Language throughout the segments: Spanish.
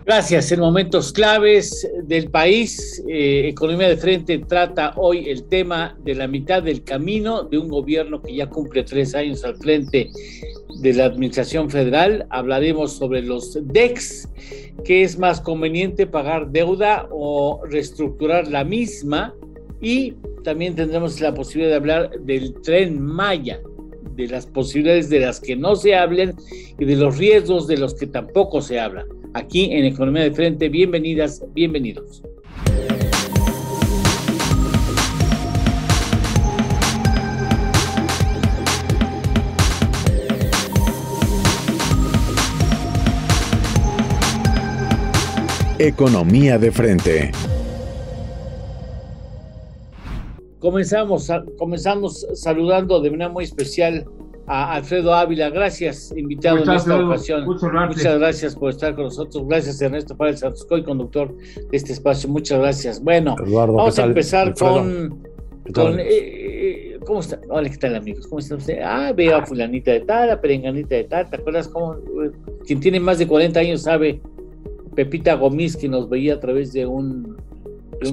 Gracias. En momentos claves del país, Economía de Frente trata hoy el tema de la mitad del camino de un gobierno que ya cumple 3 años al frente de la Administración Federal. Hablaremos sobre los DEX, qué es más conveniente, pagar deuda o reestructurar la misma, y también tendremos la posibilidad de hablar del Tren Maya, de las posibilidades de las que no se hablan y de los riesgos de los que tampoco se habla. Aquí en Economía de Frente, bienvenidas, bienvenidos. Economía de Frente. Comenzamos saludando de manera muy especial a Alfredo Ávila. Gracias, invitado en esta ocasión. Muchas gracias por estar con nosotros. Gracias, Ernesto Párez Santuscoy, conductor de este espacio. Muchas gracias. Bueno, Eduardo, vamos a empezar Alfredo. ¿Cómo está? Hola, ¿qué tal, amigos? ¿Cómo está usted? Veo a fulanita de tal, a perenganita de tal. ¿Te acuerdas cómo? Quien tiene más de 40 años sabe, Pepita Gomis, que nos veía a través de un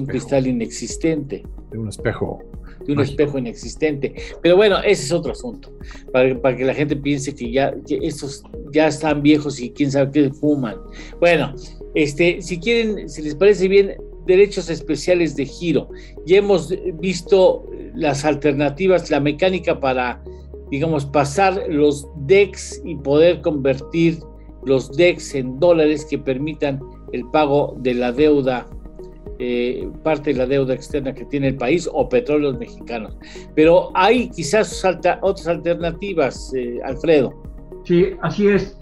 cristal inexistente. De un espejo. De un espejo inexistente. Pero bueno, ese es otro asunto. Para que la gente piense que estos ya están viejos y quién sabe qué fuman. Bueno, si quieren, si les parece bien, derechos especiales de giro. Ya hemos visto las alternativas, la mecánica para, digamos, pasar los DEX y poder convertir los DEX en dólares que permitan el pago de la deuda, parte de la deuda externa que tiene el país, o petróleos mexicanos. Pero hay quizás otras alternativas, Alfredo. Sí, así es.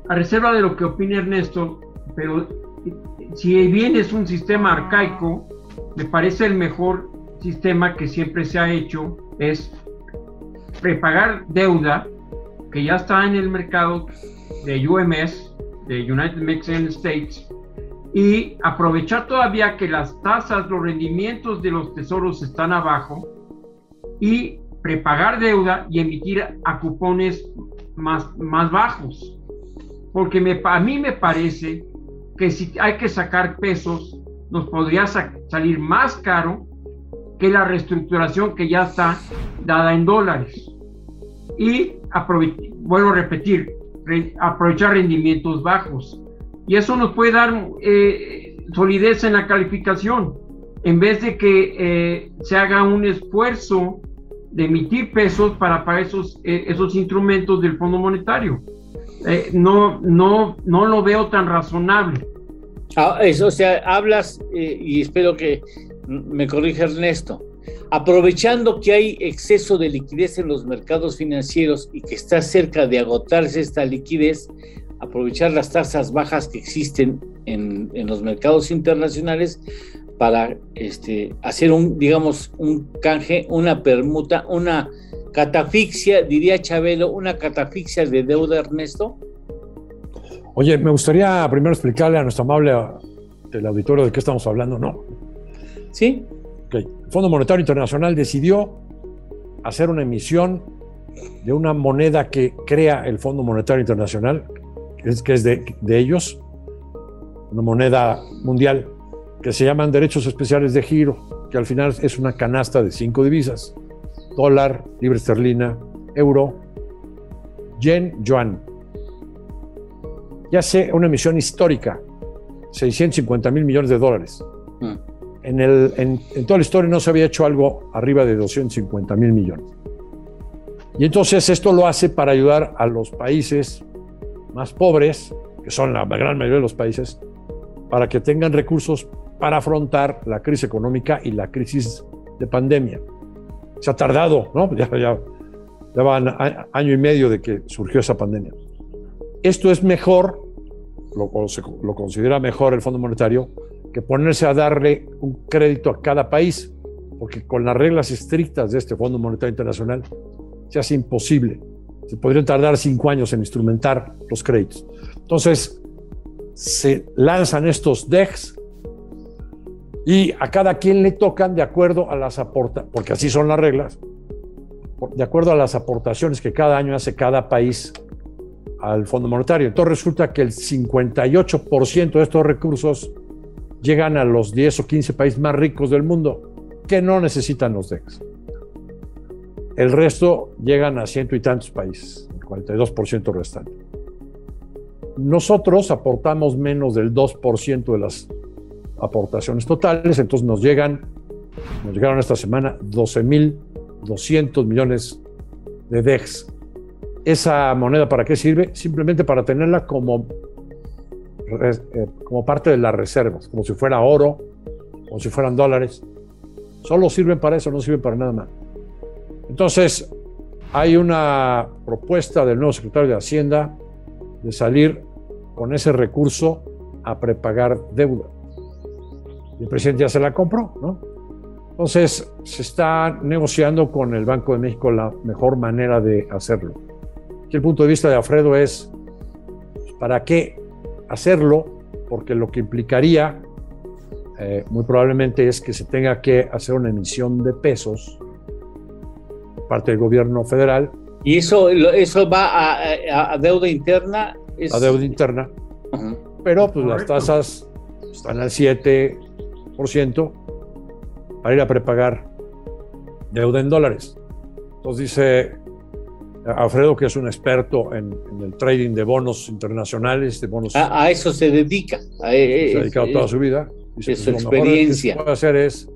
A reserva de lo que opine Ernesto, pero si bien es un sistema arcaico, me parece el mejor sistema que siempre se ha hecho es prepagar deuda que ya está en el mercado de UMS, de United Mexican States, y aprovechar todavía que las tasas, los rendimientos de los tesoros están abajo, y prepagar deuda y emitir a cupones más bajos, porque a mí me parece que si hay que sacar pesos, nos podría salir más caro que la reestructuración que ya está dada en dólares. Y vuelvo a repetir, aprovechar rendimientos bajos. Y eso nos puede dar solidez en la calificación, en vez de que se haga un esfuerzo de emitir pesos para pagar esos instrumentos del Fondo Monetario. No lo veo tan razonable. O sea, hablas, y espero que me corrija Ernesto, aprovechando que hay exceso de liquidez en los mercados financieros y que está cerca de agotarse esta liquidez, aprovechar las tasas bajas que existen en los mercados internacionales para hacer un canje, una permuta, una catafixia, diría Chabelo, una catafixia de deuda, Ernesto. Oye, me gustaría primero explicarle a nuestro amable del auditorio de qué estamos hablando, ¿no? ¿Sí? Okay. El Fondo Monetario Internacional decidió hacer una emisión de una moneda que crea el Fondo Monetario Internacional, que es de ellos, una moneda mundial que se llaman derechos especiales de giro, que al final es una canasta de 5 divisas: dólar, libra esterlina, euro, yen, yuan. Ya sé, una emisión histórica, 650,000 millones de dólares. En toda la historia no se había hecho algo arriba de 250,000 millones. Y entonces esto lo hace para ayudar a los países más pobres, que son la gran mayoría de los países, para que tengan recursos para afrontar la crisis económica y la crisis de pandemia. Se ha tardado, ¿no? Ya van año y medio de que surgió esa pandemia. Esto es mejor, lo considera mejor el Fondo Monetario, que ponerse a darle un crédito a cada país, porque con las reglas estrictas de este Fondo Monetario Internacional se hace imposible. Se podrían tardar 5 años en instrumentar los créditos. Entonces, se lanzan estos DEX y a cada quien le tocan de acuerdo a las aportaciones, porque así son las reglas, de acuerdo a las aportaciones que cada año hace cada país al Fondo Monetario. Entonces resulta que el 58% de estos recursos llegan a los 10 o 15 países más ricos del mundo que no necesitan los DEX. El resto llegan a ciento y tantos países, el 42% restante. Nosotros aportamos menos del 2% de las aportaciones totales, entonces nos llegaron esta semana 12.200 millones de DEX. ¿Esa moneda para qué sirve? Simplemente para tenerla como parte de las reservas, como si fuera oro, como si fueran dólares. Solo sirven para eso, no sirven para nada más. Entonces, hay una propuesta del nuevo secretario de Hacienda de salir con ese recurso a prepagar deuda. Y el presidente ya se la compró, ¿no? Entonces, se está negociando con el Banco de México la mejor manera de hacerlo. Aquí el punto de vista de Alfredo es, ¿para qué hacerlo? Porque lo que implicaría, muy probablemente, es que se tenga que hacer una emisión de pesos por parte del gobierno federal. ¿Y eso va a deuda interna? A deuda interna. Uh-huh. Pero pues las tasas están al 7% para ir a prepagar deuda en dólares. Entonces dice Alfredo, que es un experto en el trading de bonos internacionales, de bonos. A eso se dedica. Se ha dedicado toda su vida. Dice, es su experiencia. Lo que se puede hacer es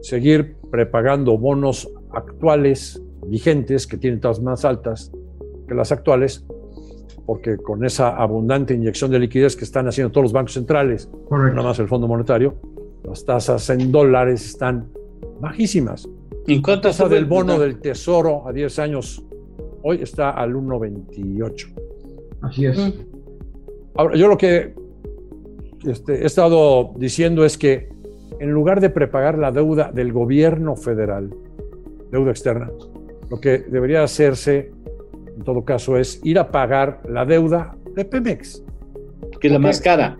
seguir prepagando bonos actuales, vigentes, que tienen tasas más altas que las actuales, porque con esa abundante inyección de liquidez que están haciendo todos los bancos centrales, nada más el Fondo Monetario, las tasas en dólares están bajísimas. ¿En cuánto la tasa del bono del Tesoro a 10 años hoy está al 1.28? Así es. Ahora, yo lo que he estado diciendo es que en lugar de prepagar la deuda del gobierno federal, deuda externa, lo que debería hacerse en todo caso es ir a pagar la deuda de Pemex. Que es la más cara.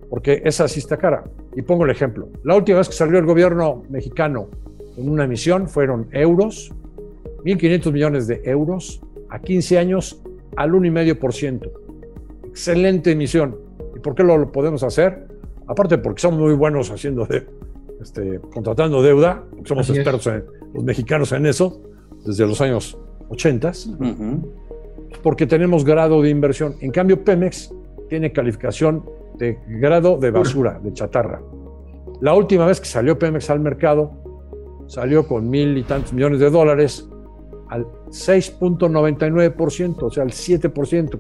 Porque esa sí está cara. Y pongo el ejemplo. La última vez que salió el gobierno mexicano con una emisión fueron euros, 1.500 millones de euros a 15 años al 1,5%. Excelente emisión. ¿Y por qué lo podemos hacer? Aparte porque somos muy buenos haciendo contratando deuda, porque somos expertos los mexicanos en eso, desde los años 80, porque tenemos grado de inversión. En cambio, Pemex tiene calificación de grado de basura, de chatarra. La última vez que salió Pemex al mercado, salió con 1,000 y tantos millones de dólares al 6.99%, o sea, al 7%.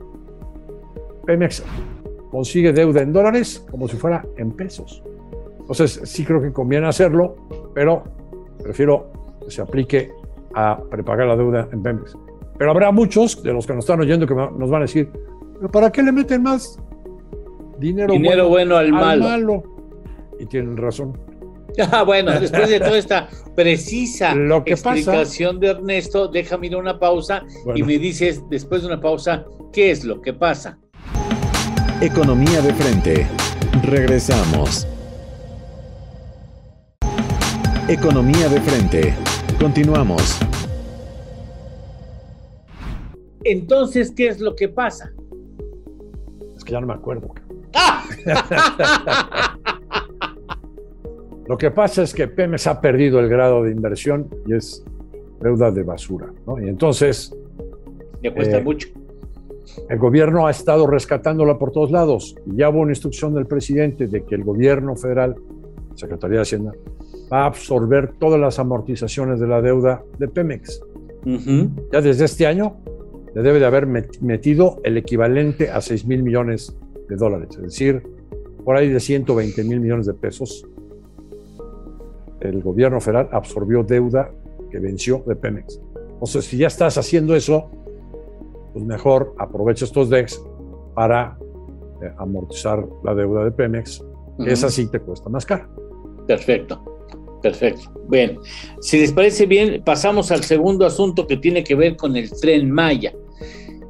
Pemex consigue deuda en dólares como si fuera en pesos. Entonces, sí creo que conviene hacerlo, pero prefiero que se aplique a prepagar la deuda en Pemex. Pero habrá muchos de los que nos están oyendo que nos van a decir, ¿pero para qué le meten más dinero bueno al malo? Y tienen razón. Bueno, después de toda esta precisa explicación pasa, de Ernesto, déjame ir a una pausa y me dices, después de una pausa, ¿qué es lo que pasa? Economía de frente. Regresamos. Economía de frente. Continuamos. Entonces, ¿qué es lo que pasa? Es que ya no me acuerdo. Lo que pasa es que Pemex ha perdido el grado de inversión y es deuda de basura, ¿no? Y entonces le cuesta mucho. El gobierno ha estado rescatándola por todos lados y ya hubo una instrucción del presidente de que el gobierno federal, Secretaría de Hacienda, va a absorber todas las amortizaciones de la deuda de Pemex. Ya desde este año le debe de haber metido el equivalente a 6,000 millones de dólares, es decir, por ahí de 120,000 millones de pesos. El gobierno federal absorbió deuda que venció de Pemex. Entonces, si ya estás haciendo eso, pues mejor aprovecha estos DEX para amortizar la deuda de Pemex, que esa sí te cuesta más cara. Perfecto. Bien, si les parece bien, pasamos al segundo asunto que tiene que ver con el Tren Maya.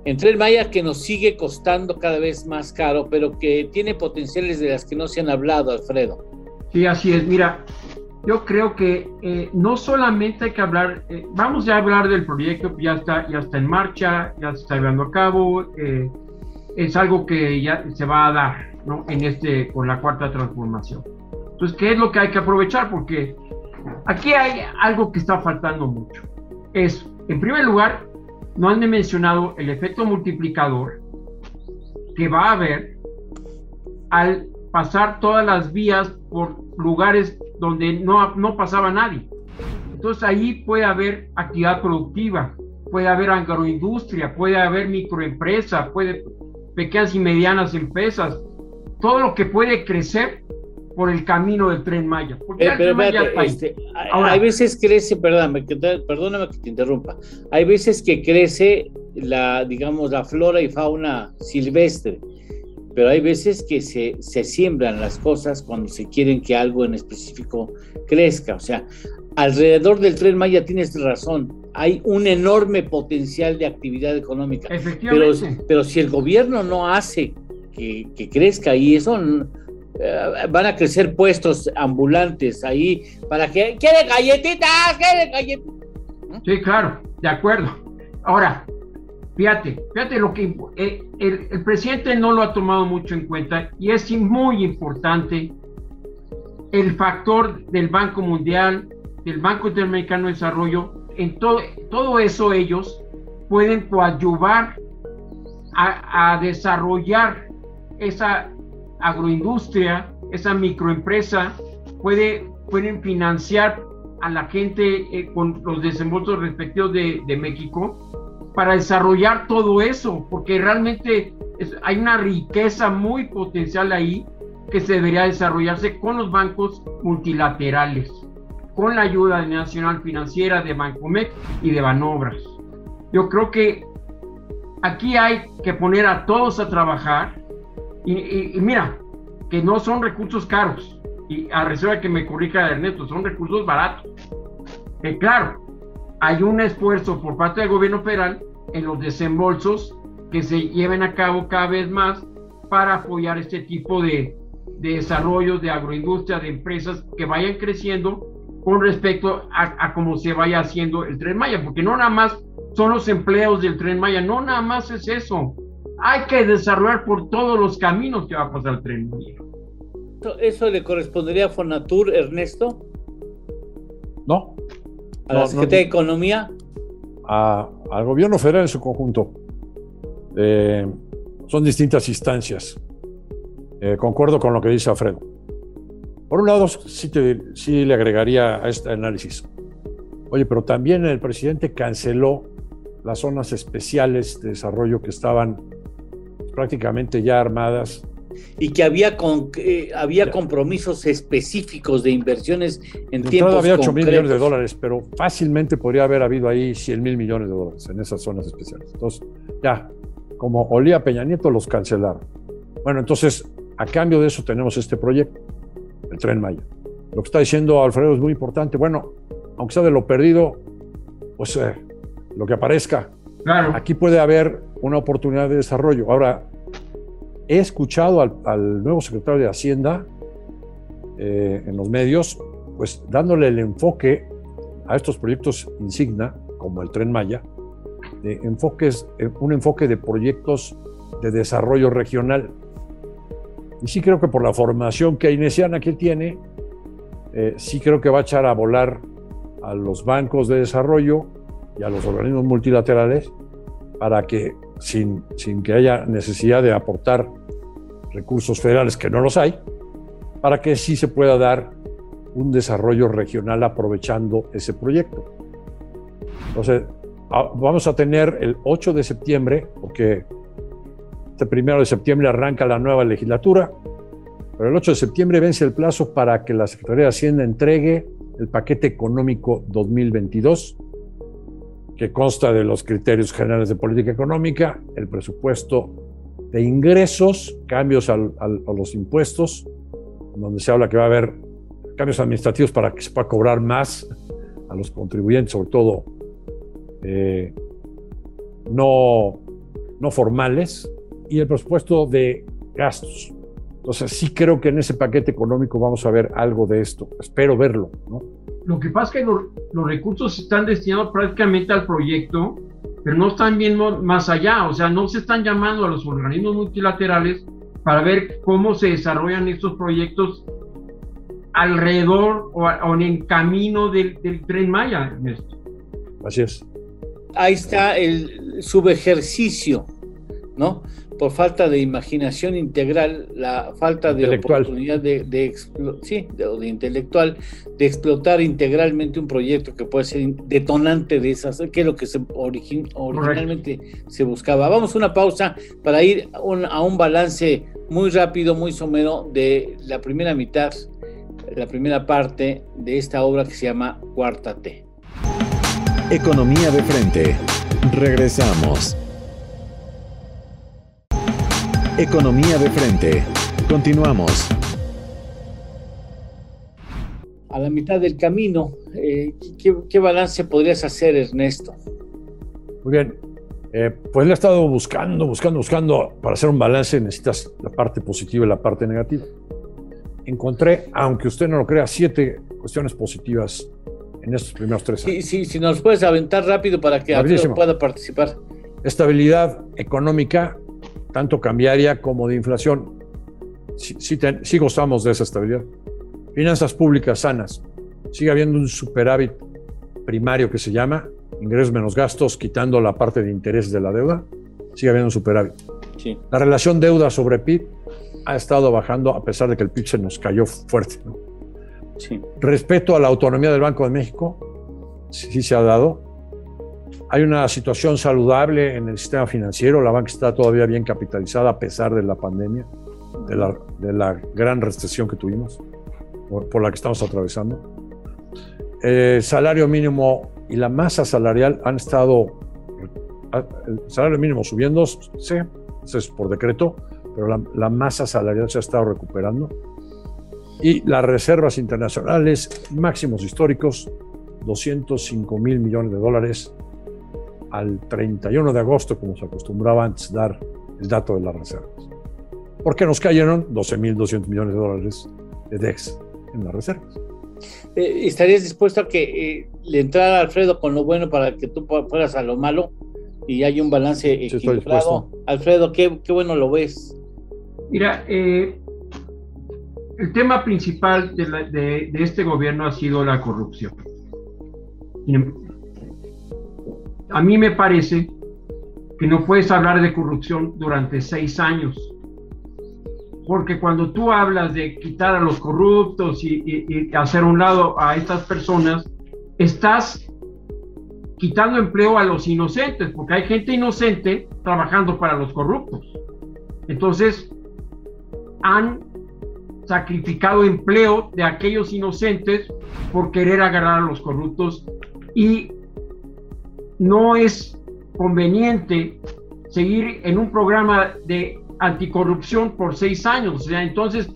El Tren Maya que nos sigue costando cada vez más caro, pero que tiene potenciales de las que no se han hablado, Alfredo. Sí, así es. Mira, yo creo que no solamente hay que hablar, vamos ya a hablar del proyecto, ya está en marcha, ya se está llevando a cabo, es algo que ya se va a dar, ¿no? Con la cuarta transformación. Entonces, ¿qué es lo que hay que aprovechar? Porque aquí hay algo que está faltando mucho. En primer lugar, no han mencionado el efecto multiplicador que va a haber al pasar todas las vías por lugares donde no pasaba nadie. Entonces ahí puede haber actividad productiva, puede haber agroindustria, puede haber microempresa, pequeñas y medianas empresas, todo lo que puede crecer por el camino del Tren Maya. Pero ahora, hay veces crece, perdóname que te interrumpa, hay veces que crece la flora y fauna silvestre, pero hay veces que se siembran las cosas cuando se quieren que algo en específico crezca. O sea, alrededor del Tren Maya tienes razón, hay un enorme potencial de actividad económica. Efectivamente. Pero si el gobierno no hace que crezca y eso, van a crecer puestos ambulantes ahí para que ¡quieren galletitas! Sí, claro, de acuerdo. Ahora, fíjate lo que el presidente no lo ha tomado mucho en cuenta, y es muy importante el factor del Banco Mundial, del Banco Interamericano de Desarrollo. En todo eso ellos pueden coadyuvar a desarrollar esa agroindustria, esa microempresa, pueden financiar a la gente con los desembolsos respectivos de México para desarrollar todo eso, porque realmente hay una riqueza muy potencial ahí que se debería desarrollarse con los bancos multilaterales, con la ayuda nacional financiera de Bancomex y de Banobras. Yo creo que aquí hay que poner a todos a trabajar y mira, que no son recursos caros, y a reserva que me corrija Ernesto, son recursos baratos. Claro, hay un esfuerzo por parte del gobierno federal en los desembolsos que se lleven a cabo cada vez más para apoyar este tipo de desarrollos de agroindustria, de empresas que vayan creciendo con respecto a cómo se vaya haciendo el Tren Maya, porque no nada más son los empleos del Tren Maya, no nada más es eso. Hay que desarrollar por todos los caminos que va a pasar el Tren Maya. ¿Eso le correspondería a Fonatur, Ernesto? No. ¿A la Secretaría de Economía? Al gobierno federal en su conjunto. Son distintas instancias. Concuerdo con lo que dice Alfredo. Por un lado, sí le agregaría a este análisis. Oye, pero también el presidente canceló las zonas especiales de desarrollo que estaban prácticamente ya armadas. Y que había compromisos específicos de inversiones en tiempos había 8 concretos. mil millones de dólares, pero fácilmente podría haber habido ahí 100 mil millones de dólares en esas zonas especiales. Entonces, ya, como olía Peña Nieto, los cancelaron. Bueno, entonces, a cambio de eso tenemos este proyecto, el Tren Maya. Lo que está diciendo Alfredo es muy importante. Bueno, aunque sea de lo perdido, pues lo que aparezca. Claro. Aquí puede haber una oportunidad de desarrollo. Ahora, he escuchado al nuevo secretario de Hacienda en los medios, pues dándole el enfoque a estos proyectos insignia, como el Tren Maya, un enfoque de proyectos de desarrollo regional. Y sí creo que por la formación keynesiana que tiene, sí creo que va a echar a volar a los bancos de desarrollo y a los organismos multilaterales para que, sin que haya necesidad de aportar recursos federales, que no los hay, para que sí se pueda dar un desarrollo regional aprovechando ese proyecto. Entonces, vamos a tener el 8 de septiembre, porque este 1 de septiembre arranca la nueva legislatura, pero el 8 de septiembre vence el plazo para que la Secretaría de Hacienda entregue el paquete económico 2022, que consta de los criterios generales de política económica, el presupuesto de ingresos, cambios a los impuestos, donde se habla que va a haber cambios administrativos para que se pueda cobrar más a los contribuyentes, sobre todo no formales, y el presupuesto de gastos. Entonces sí creo que en ese paquete económico vamos a ver algo de esto. Espero verlo, ¿no? Lo que pasa es que los recursos están destinados prácticamente al proyecto pero no están viendo más allá, o sea, no se están llamando a los organismos multilaterales para ver cómo se desarrollan estos proyectos alrededor o en el camino del Tren Maya, Ernesto. Así es. Ahí está el subejercicio, ¿no? Por falta de imaginación integral, la falta de oportunidad de intelectual, de explotar integralmente un proyecto que puede ser detonante de esas, que es lo que originalmente se buscaba. Vamos a una pausa para ir a un balance muy rápido, muy somero de la primera mitad, la primera parte de esta obra que se llama Cuarta T. Economía de frente. Regresamos. Economía de frente. Continuamos. A la mitad del camino, ¿qué balance podrías hacer, Ernesto? Muy bien. Pues le he estado buscando. Para hacer un balance necesitas la parte positiva y la parte negativa. Encontré, aunque usted no lo crea, 7 cuestiones positivas en estos primeros 3 años. Sí, si nos puedes aventar rápido para que Alfredo pueda participar. Estabilidad económica, tanto cambiaria como de inflación. Sí gozamos de esa estabilidad. Finanzas públicas sanas. Sigue habiendo un superávit primario que se llama ingresos menos gastos, quitando la parte de interés de la deuda. Sigue habiendo un superávit. Sí. La relación deuda sobre PIB ha estado bajando a pesar de que el PIB se nos cayó fuerte, ¿no? Sí. Respeto a la autonomía del Banco de México, sí se ha dado. Hay una situación saludable en el sistema financiero. La banca está todavía bien capitalizada a pesar de la pandemia, de la gran recesión que tuvimos, por la que estamos atravesando. Salario mínimo y la masa salarial han estado, el salario mínimo subiendo, sí, eso es por decreto, pero la masa salarial se ha estado recuperando. Y las reservas internacionales, máximos históricos, 205,000 millones de dólares al 31 de agosto, como se acostumbraba antes dar el dato de las reservas. Porque nos cayeron 12,200 millones de dólares de DEX en las reservas. ¿Estarías dispuesto a que le entrara Alfredo con lo bueno para que tú fueras a lo malo y haya un balance equilibrado? Alfredo, ¿qué bueno lo ves? Mira, el tema principal de este gobierno ha sido la corrupción. A mí me parece que no puedes hablar de corrupción durante 6 años, porque cuando tú hablas de quitar a los corruptos y hacer a un lado a estas personas, estás quitando empleo a los inocentes, porque hay gente inocente trabajando para los corruptos. Entonces, han sacrificado empleo de aquellos inocentes por querer agarrar a los corruptos, y no es conveniente seguir en un programa de anticorrupción por 6 años. O sea, entonces,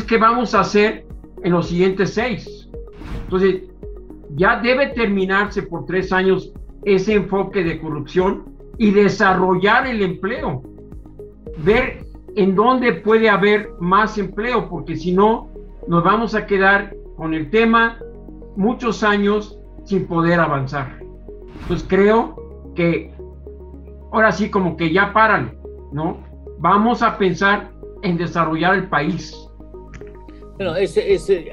¿qué vamos a hacer en los siguientes 6? Entonces, ya debe terminarse por 3 años ese enfoque de corrupción y desarrollar el empleo. Ver en dónde puede haber más empleo, porque si no, nos vamos a quedar con el tema muchos años sin poder avanzar. Entonces creo que ahora sí, como que ya paran, ¿no? Vamos a pensar en desarrollar el país. Bueno,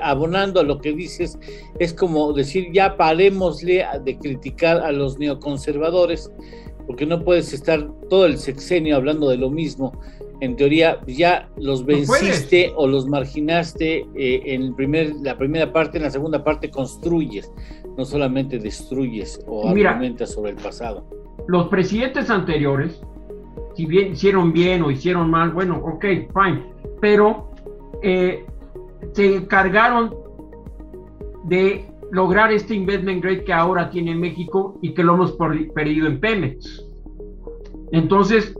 abonando a lo que dices, es como decir, ya parémosle de criticar a los neoconservadores, porque no puedes estar todo el sexenio hablando de lo mismo. En teoría, ya los venciste o los marginaste en la primera parte. En la segunda parte construyes, no solamente destruyes o argumentas sobre el pasado. Los presidentes anteriores, si bien hicieron bien o hicieron mal, bueno, ok, fine, pero se encargaron de lograr este investment grade que ahora tiene México y que lo hemos perdido en Pemex. Entonces,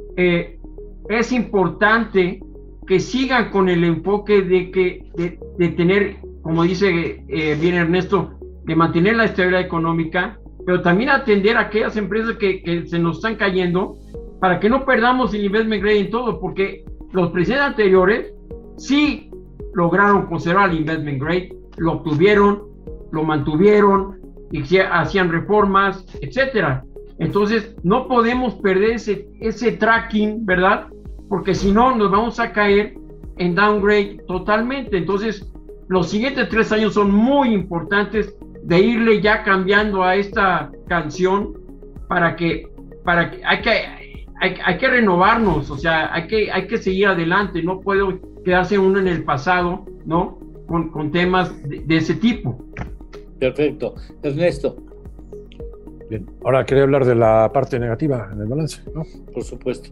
es importante que sigan con el enfoque de tener, como dice bien Ernesto, de mantener la estabilidad económica, pero también atender a aquellas empresas que se nos están cayendo, para que no perdamos el investment grade en todo, porque los presidentes anteriores sí lograron conservar el investment grade, lo obtuvieron, lo mantuvieron, y hacían reformas, etcétera. Entonces, no podemos perder ese tracking, ¿verdad? Porque si no, nos vamos a caer en downgrade totalmente. Entonces, los siguientes 3 años son muy importantes de irle ya cambiando a esta canción para que hay que renovarnos, o sea, hay que seguir adelante, no puede quedarse uno en el pasado, ¿no? Con temas de ese tipo. Perfecto. Ernesto. Bien, ahora quería hablar de la parte negativa en el balance, ¿no? Por supuesto.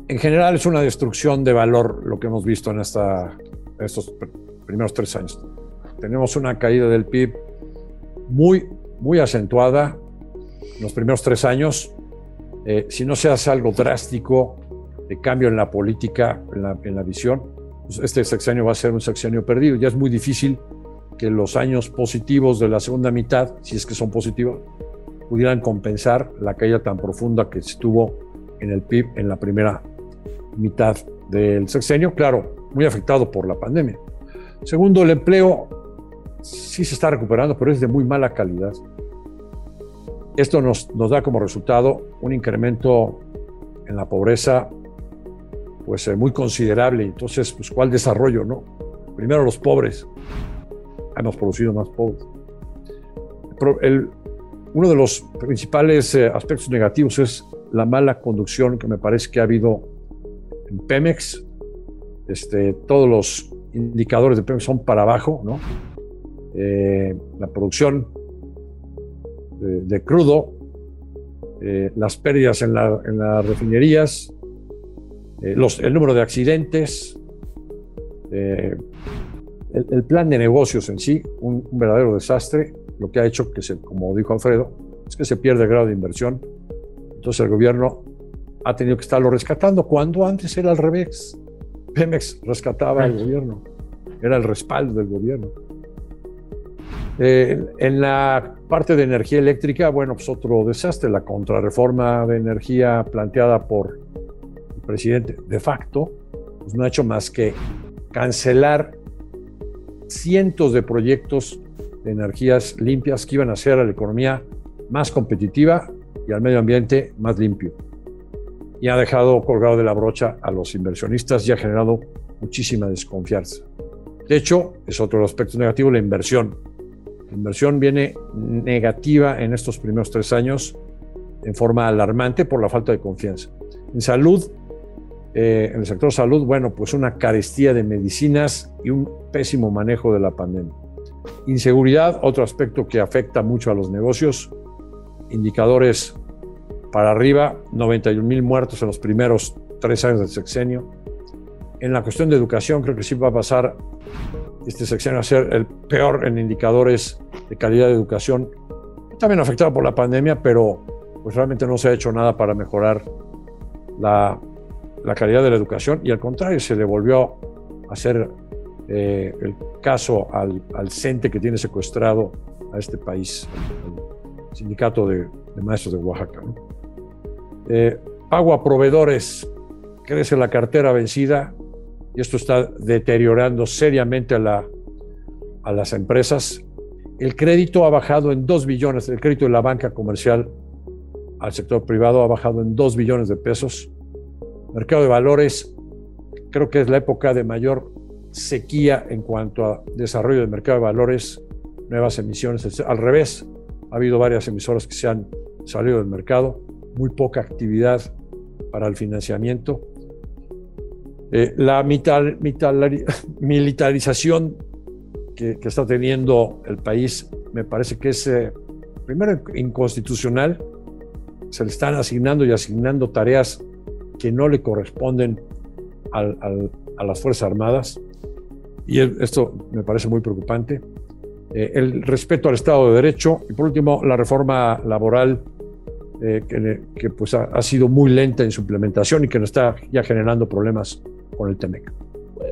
En general es una destrucción de valor lo que hemos visto en estos primeros 3 años. Tenemos una caída del PIB muy, muy acentuada en los primeros 3 años. Si no se hace algo drástico de cambio en la política, en la visión, pues este sexenio va a ser un sexenio perdido. Ya es muy difícil que los años positivos de la segunda mitad, si es que son positivos, pudieran compensar la caída tan profunda que se tuvo en el PIB en la primera mitad del sexenio, claro, muy afectado por la pandemia. Segundo, el empleo sí se está recuperando, pero es de muy mala calidad. Esto nos da como resultado un incremento en la pobreza pues muy considerable. Entonces, pues, ¿cuál desarrollo, no? Primero los pobres. Hemos producido más pobres. Uno de los principales aspectos negativos es la mala conducción que me parece que ha habido en Pemex. Todos los indicadores de Pemex son para abajo, ¿no? La producción de crudo, las pérdidas en las refinerías, el número de accidentes, el plan de negocios en sí, un verdadero desastre. Lo que ha hecho que como dijo Alfredo, es que se pierde el grado de inversión. Entonces el gobierno ha tenido que estarlo rescatando, cuando antes era al revés. Pemex rescataba al gobierno, era el respaldo del gobierno. En la parte de energía eléctrica, bueno, pues otro desastre, la contrarreforma de energía planteada por el presidente de facto, pues no ha hecho más que cancelar cientos de proyectos de energías limpias que iban a hacer a la economía más competitiva y al medio ambiente más limpio. Y ha dejado colgado de la brocha a los inversionistas y ha generado muchísima desconfianza. De hecho, es otro de los aspectos negativos, la inversión. La inversión viene negativa en estos primeros 3 años en forma alarmante por la falta de confianza. En salud, en el sector salud, bueno, pues una carestía de medicinas y un pésimo manejo de la pandemia. Inseguridad, otro aspecto que afecta mucho a los negocios. Indicadores para arriba, 91,000 muertos en los primeros 3 años del sexenio. En la cuestión de educación, creo que sí va a pasar este sexenio a ser el peor en indicadores de calidad de educación, también afectado por la pandemia, pero pues realmente no se ha hecho nada para mejorar la calidad de la educación, y al contrario, se le volvió a hacer el caso al CENTE, que tiene secuestrado a este país, el Sindicato de Maestros de Oaxaca, ¿no? Pago a proveedores, crece la cartera vencida, y esto está deteriorando seriamente a las empresas. El crédito ha bajado en 2 billones, el crédito de la banca comercial al sector privado ha bajado en 2 billones de pesos. Mercado de valores, creo que es la época de mayor sequía en cuanto a desarrollo del mercado de valores, nuevas emisiones. Al revés, ha habido varias emisoras que se han salido del mercado, muy poca actividad para el financiamiento. La militarización que está teniendo el país me parece que es, primero, inconstitucional. Se le están asignando tareas que no le corresponden a las Fuerzas Armadas, y esto me parece muy preocupante. El respeto al Estado de Derecho, y por último, la reforma laboral, que pues ha sido muy lenta en su implementación y que nos está ya generando problemas con el TEMEC.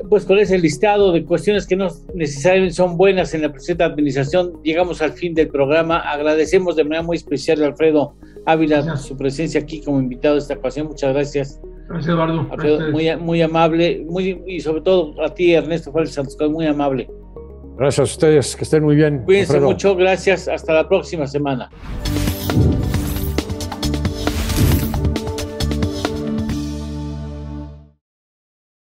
Pues con ese listado de cuestiones que no necesariamente son buenas en la presente administración, llegamos al fin del programa. Agradecemos de manera muy especial a Alfredo Ávila su presencia aquí como invitado de esta ocasión. Muchas gracias. Gracias, Eduardo. Alfredo, muy amable, y sobre todo a ti, Ernesto Juárez Santos, muy amable. Gracias a ustedes, que estén muy bien. Cuídense Alfredo. mucho, gracias. Hasta la próxima semana.